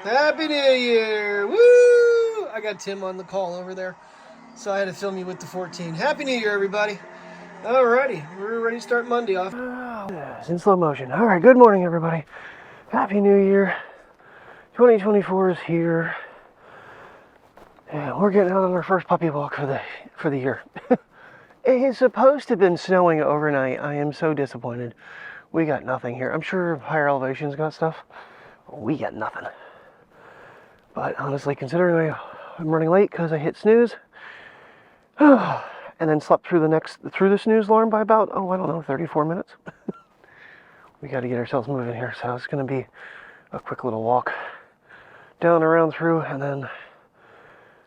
Happy New Year! Woo! I got Tim on the call over there, so I had to film you with the 14. Happy New Year, everybody! Alrighty, we're ready to start Monday off. It's in slow motion. Alright, good morning, everybody. Happy New Year. 2024 is here. And we're getting out on our first puppy walk for the year. It is supposed to have been snowing overnight. I am so disappointed. We got nothing here. I'm sure higher elevations got stuff. We got nothing. But honestly, considering I'm running late because I hit snooze, and then slept through the snooze alarm by about, I don't know, 34 minutes. We got to get ourselves moving here, so it's going to be a quick little walk down, around, through, and then,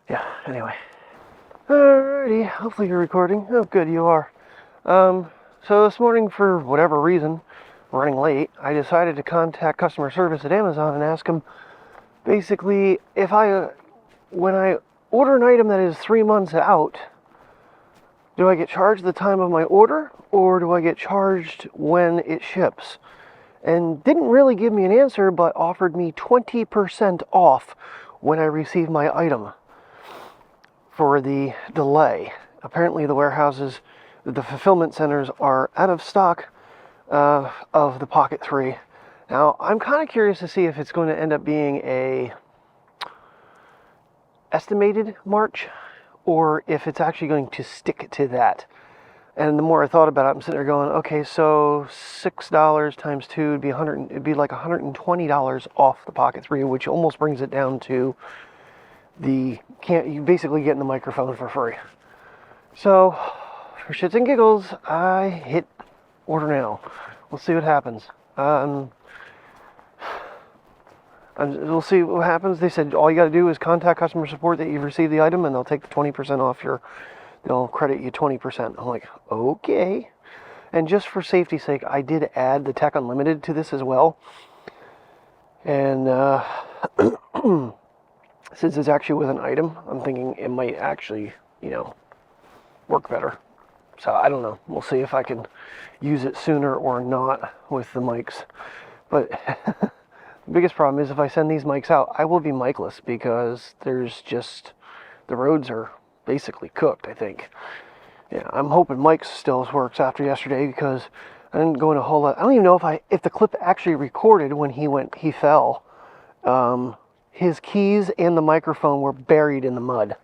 yeah, anyway. Alrighty, hopefully you're recording. Oh, good, you are. So this morning, for whatever reason, running late, I decided to contact customer service at Amazon and ask them, basically, when I order an item that is 3 months out, do I get charged the time of my order, or do I get charged when it ships? And didn't really give me an answer, but offered me 20% off when I receive my item for the delay. Apparently the warehouses, the fulfillment centers are out of stock of the Pocket 3. Now, I'm kind of curious to see if it's going to end up being a estimated March, or if it's actually going to stick to that. And the more I thought about it, I'm sitting there going, okay, so $6 times 2 would be it'd be like $120 off the Pocket 3, which almost brings it down to you basically getting the microphone for free. So, for shits and giggles, I hit order now. We'll see what happens. We'll see what happens. They said all you got to do is contact customer support that you've received the item, and they'll take the 20% off they'll credit you 20%. I'm like, okay. And just for safety's sake, I did add the Tech Unlimited to this as well. And since it's actually with an item, I'm thinking it might actually, work better. So I don't know. We'll see if I can use it sooner or not with the mics. But the biggest problem is if I send these mics out, I will be micless because the roads are basically cooked, I think. Yeah, I'm hoping Mike still works after yesterday because I didn't go in a whole lot. I don't even know if the clip actually recorded when he fell. His keys and the microphone were buried in the mud.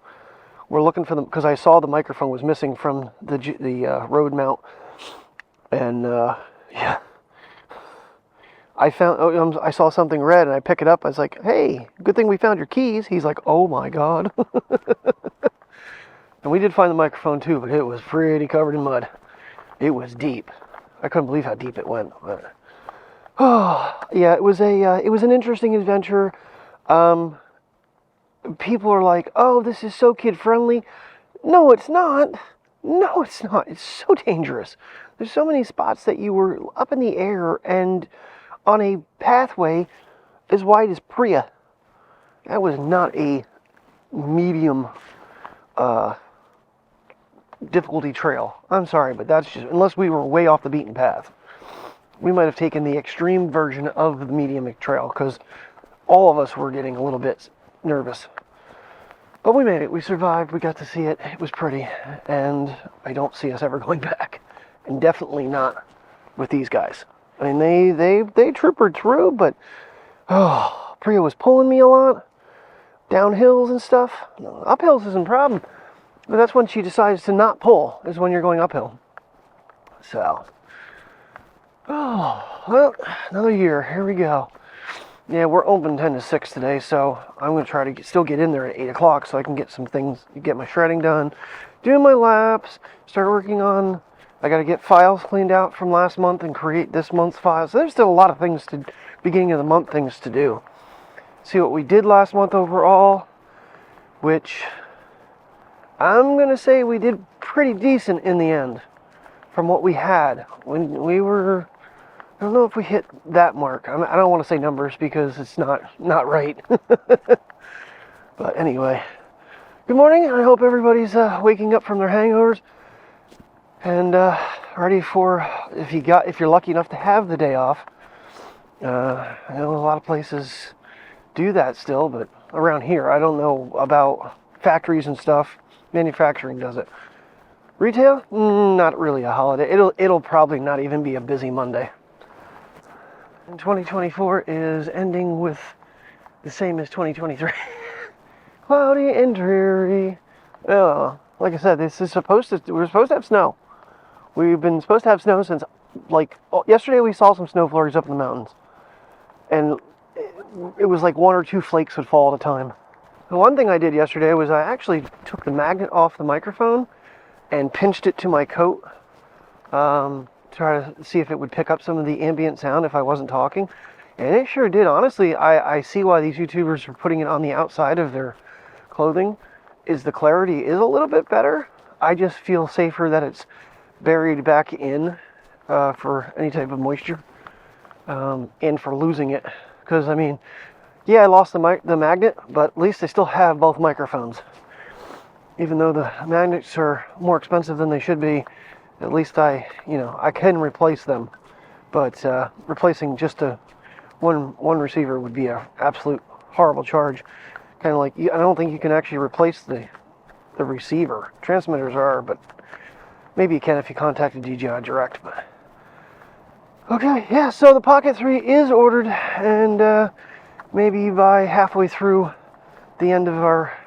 We're looking for them because I saw the microphone was missing from the road mount, and yeah. I saw something red and I pick it up. I was like, hey, good thing we found your keys. He's like, oh my God. And we did find the microphone too, but it was pretty covered in mud. It was deep. I couldn't believe how deep it went. But, yeah, it was an interesting adventure. People are like, oh, this is so kid friendly. No, it's not. No, it's not. It's so dangerous. There's so many spots that you were up in the air and on a pathway as wide as Priya. That was not a medium difficulty trail. I'm sorry, but that's just, unless we were way off the beaten path. We might have taken the extreme version of the medium trail because all of us were getting a little bit nervous. But we made it. We survived. We got to see it. It was pretty. And I don't see us ever going back. And definitely not with these guys. I mean, they troopered through, but Priya was pulling me a lot. Down hills and stuff. Uphills isn't a problem. But that's when she decides to not pull, is when you're going uphill. So, well, another year. Here we go. Yeah, we're open 10 to 6 today, so I'm going to try to still get in there at 8 o'clock so I can get some things, get my shredding done, do my laps, start working on, I got to get files cleaned out from last month and create this month's files. So there's still a lot of things beginning of the month things to do. See what we did last month overall, which I'm going to say we did pretty decent in the end from what we had. When we were, I don't know if we hit that mark. I don't want to say numbers because it's not right. But anyway, good morning. I hope everybody's waking up from their hangovers and ready for, if you're lucky enough to have the day off. I know a lot of places do that still, but around here, I don't know about factories and stuff. Manufacturing does it. Retail, not really a holiday. It'll probably not even be a busy Monday. And 2024 is ending with the same as 2023. Cloudy and dreary. Like I said, we're supposed to have snow. We've been supposed to have snow since, yesterday we saw some snow flurries up in the mountains. And it was like 1 or 2 flakes would fall at a time. The one thing I did yesterday was I actually took the magnet off the microphone and pinched it to my coat, to try to see if it would pick up some of the ambient sound if I wasn't talking. And it sure did. Honestly, I see why these YouTubers are putting it on the outside of their clothing, is the clarity is a little bit better. I just feel safer that it's buried back in for any type of moisture, and for losing it. Because, I mean, yeah, I lost the magnet, but at least I still have both microphones. Even though the magnets are more expensive than they should be, at least I can replace them. But replacing just one receiver would be an absolute horrible charge. Kind of like, I don't think you can actually replace the receiver. Transmitters are, but maybe you can if you contacted DJI Direct. But okay, yeah, so the Pocket 3 is ordered, and maybe by halfway through the end of our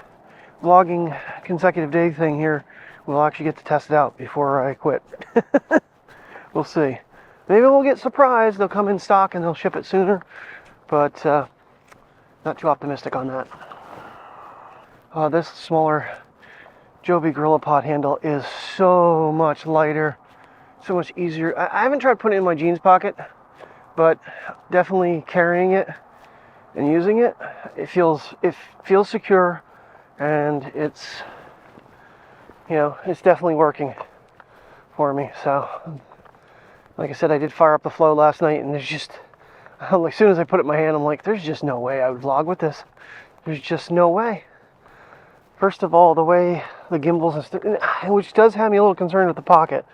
vlogging consecutive day thing here, we'll actually get to test it out before I quit. We'll see. Maybe we'll get surprised. They'll come in stock and they'll ship it sooner, but not too optimistic on that. This smaller Joby GorillaPod handle is so much lighter, so much easier. I haven't tried putting it in my jeans pocket, but definitely carrying it and using it, it feels secure, and it's definitely working for me. So, like I said, I did fire up the Flow last night, and there's just, as soon as I put it in my hand, I'm like, there's just no way I would vlog with this. There's just no way. First of all, the way the gimbals and stuff, which does have me a little concerned with the Pocket,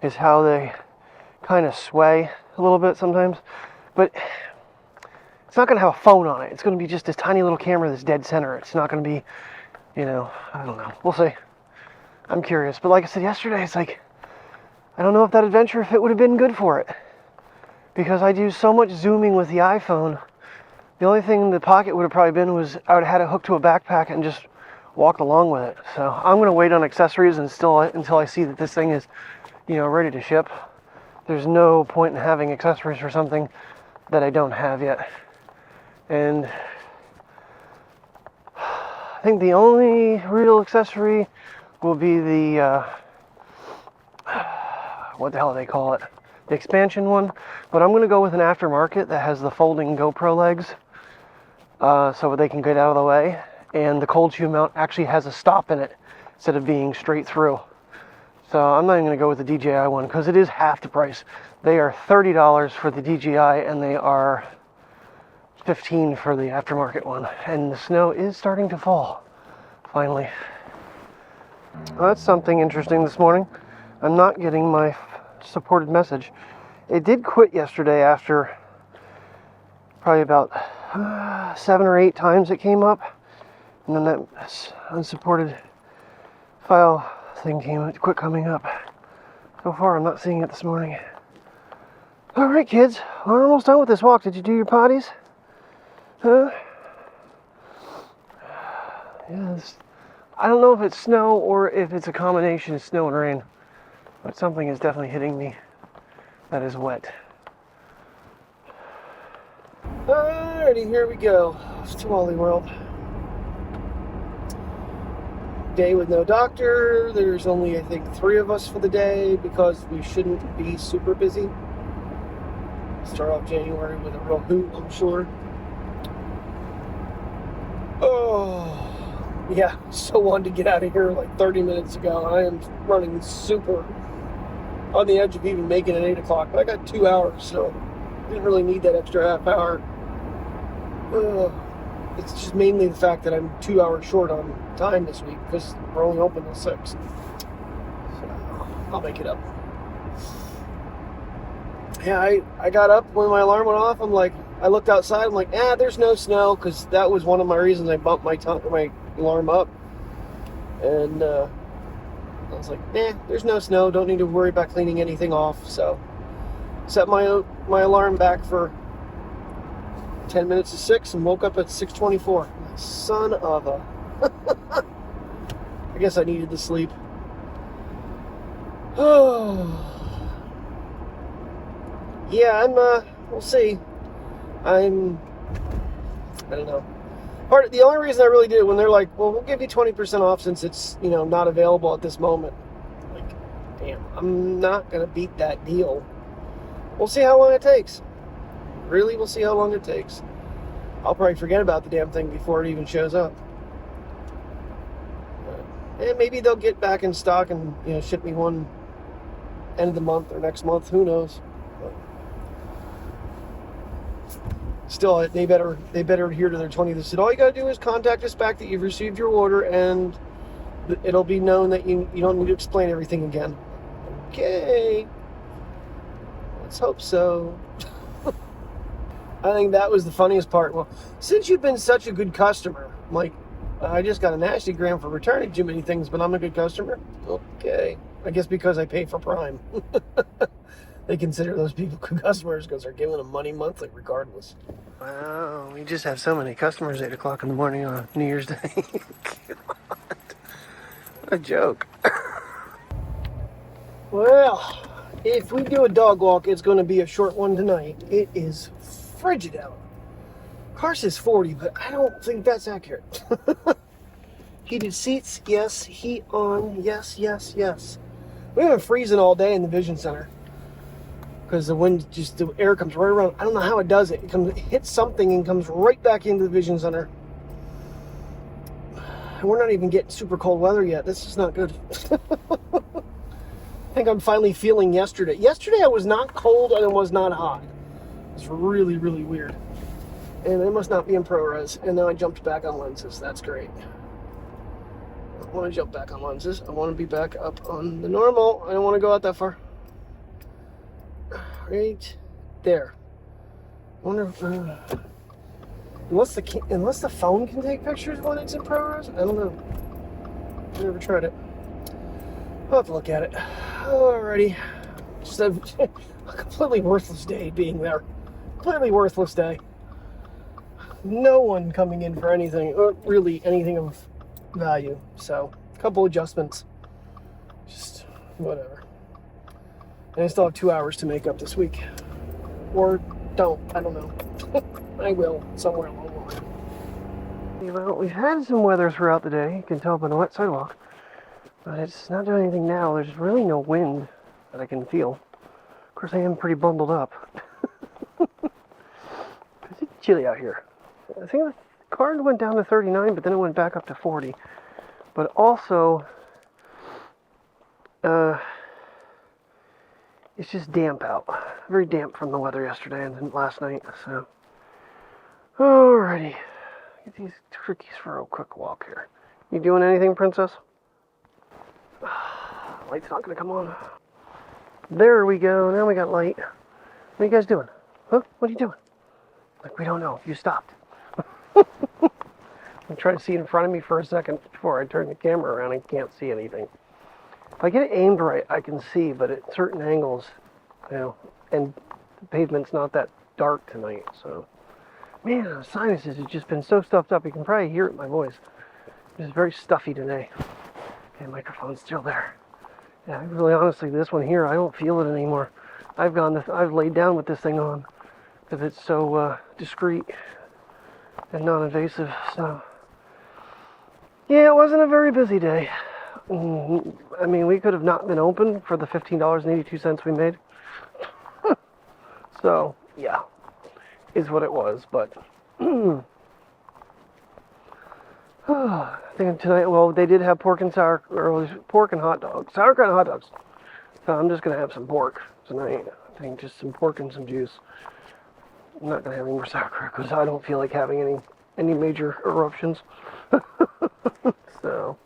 is how they kind of sway a little bit sometimes. But it's not going to have a phone on it. It's going to be just this tiny little camera that's dead center. It's not going to be, I don't know. We'll see. I'm curious. But like I said yesterday, it's like, I don't know if that adventure, if it would have been good for it. Because I do so much zooming with the iPhone. The only thing the Pocket would have probably been was I would have had it hooked to a backpack and just walked along with it. So I'm going to wait on accessories until I see that this thing is, ready to ship. There's no point in having accessories for something that I don't have yet. And I think the only real accessory will be the, what the hell do they call it? The expansion one. But I'm going to go with an aftermarket that has the folding GoPro legs, so they can get out of the way. And the cold shoe mount actually has a stop in it instead of being straight through. So I'm not even going to go with the DJI one because it is half the price. They are $30 for the DJI and they are $15 for the aftermarket one. And the snow is starting to fall, finally. Well, that's something interesting this morning. I'm not getting my supported message. It did quit yesterday after probably about 7 or 8 times it came up. And then that unsupported file thing quit coming up. So far, I'm not seeing it this morning. All right, kids, we're almost done with this walk. Did you do your potties? Huh? Yeah, I don't know if it's snow or if it's a combination of snow and rain, but something is definitely hitting me that is wet. Alrighty, here we go. It's to Wally World. Day with no doctor. There's only, I think, 3 of us for the day because we shouldn't be super busy. Start off January with a real hoot, I'm sure. Oh, yeah, so wanted to get out of here like 30 minutes ago. I am running super on the edge of even making it 8 o'clock, but I got 2 hours, so didn't really need that extra half hour. It's just mainly the fact that I'm 2 hours short on time this week because we're only open till 6. So I'll make it up. Yeah, I got up when my alarm went off. I'm like, I looked outside. I'm like, there's no snow, because that was one of my reasons I bumped my alarm up. And I was like, there's no snow. Don't need to worry about cleaning anything off. So set my alarm back for 10 minutes to 6 and woke up at 6:24. Son of a... I guess I needed the sleep. Oh. Yeah, we'll see. I don't know. The only reason I really did it when they're like, well, we'll give you 20% off since it's, not available at this moment. Like, damn, I'm not going to beat that deal. We'll see how long it takes. Really, we'll see how long it takes. I'll probably forget about the damn thing before it even shows up. And maybe they'll get back in stock and, ship me one end of the month or next month. Who knows? But still, they better adhere to their 20. They said, all you got to do is contact us back that you've received your order, and it'll be known that you don't need to explain everything again. Okay. Let's hope so. I think that was the funniest part. Well, since you've been such a good customer, I'm like, I just got a nasty gram for returning too many things, but I'm a good customer. Okay. I guess because I pay for Prime. They consider those people good customers because they're giving them money monthly regardless. Wow, we just have so many customers 8 o'clock in the morning on New Year's Day. God. What a joke. Well, if we do a dog walk, it's going to be a short one tonight. It is frigid out. Car says 40, but I don't think that's accurate. Heated seats, yes. Heat on, yes, yes, yes. We've been freezing all day in the Vision Center because the air comes right around. I don't know how it does it. It hits something and comes right back into the Vision Center. And we're not even getting super cold weather yet. This is not good. I think I'm finally feeling yesterday. Yesterday I was not cold and it was not hot. It's really, really weird. And I must not be in ProRes. And now I jumped back on lenses. That's great. I don't want to jump back on lenses. I want to be back up on the normal. I don't want to go out that far. Right there. I wonder if, unless the phone can take pictures when it's in ProRes? I don't know. I've never tried it. I'll have to look at it. Alrighty. Just a completely worthless day being there. Completely worthless day. No one coming in for anything, or really anything of value. So, a couple adjustments. Just whatever. And I still have 2 hours to make up this week. Or don't. I don't know. I will somewhere along the line. Well, we've had some weather throughout the day. You can tell by the wet sidewalk. But it's not doing anything now. There's really no wind that I can feel. Of course, I am pretty bundled up. It's chilly out here. I think the card went down to 39, but then it went back up to 40. But also, it's just damp out. Very damp from the weather yesterday and last night. So, alrighty. Get these turkeys for a quick walk here. You doing anything, Princess? Light's not gonna come on. There we go. Now we got light. What are you guys doing? Huh? What are you doing? Like, we don't know. You stopped. I'm trying to see in front of me for a second before I turn the camera around and can't see anything. If I get it aimed right, I can see, but at certain angles, and the pavement's not that dark tonight, so. Man, the sinuses have just been so stuffed up. You can probably hear it in my voice. It's very stuffy today. Okay, microphone's still there. Yeah, really honestly, this one here, I don't feel it anymore. I've laid down with this thing on because it's so discreet and non-invasive. So, yeah, it wasn't a very busy day. I mean, we could have not been open for the $15.82 we made. So, yeah, is what it was. But I think tonight, well, they did have pork and hot dogs, sauerkraut and hot dogs. So I'm just gonna have some pork tonight. I think just some pork and some juice. I'm not gonna have any more sauerkraut because I don't feel like having any major eruptions. So,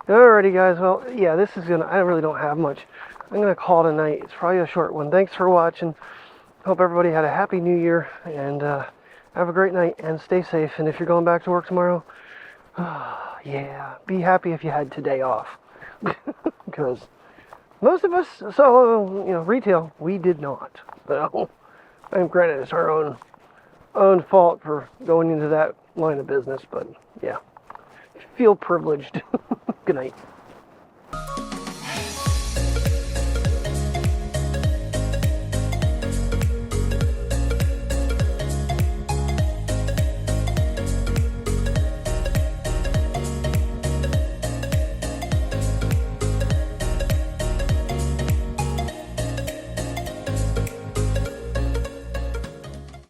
alrighty, guys. Well, yeah, I really don't have much. I'm gonna call tonight. It's probably a short one. Thanks for watching. Hope everybody had a happy new year, and have a great night, and stay safe. And if you're going back to work tomorrow, yeah, be happy if you had today off. Because most of us, retail, we did not. So, and granted, it's our own fault for going into that line of business, but yeah, feel privileged. Good night.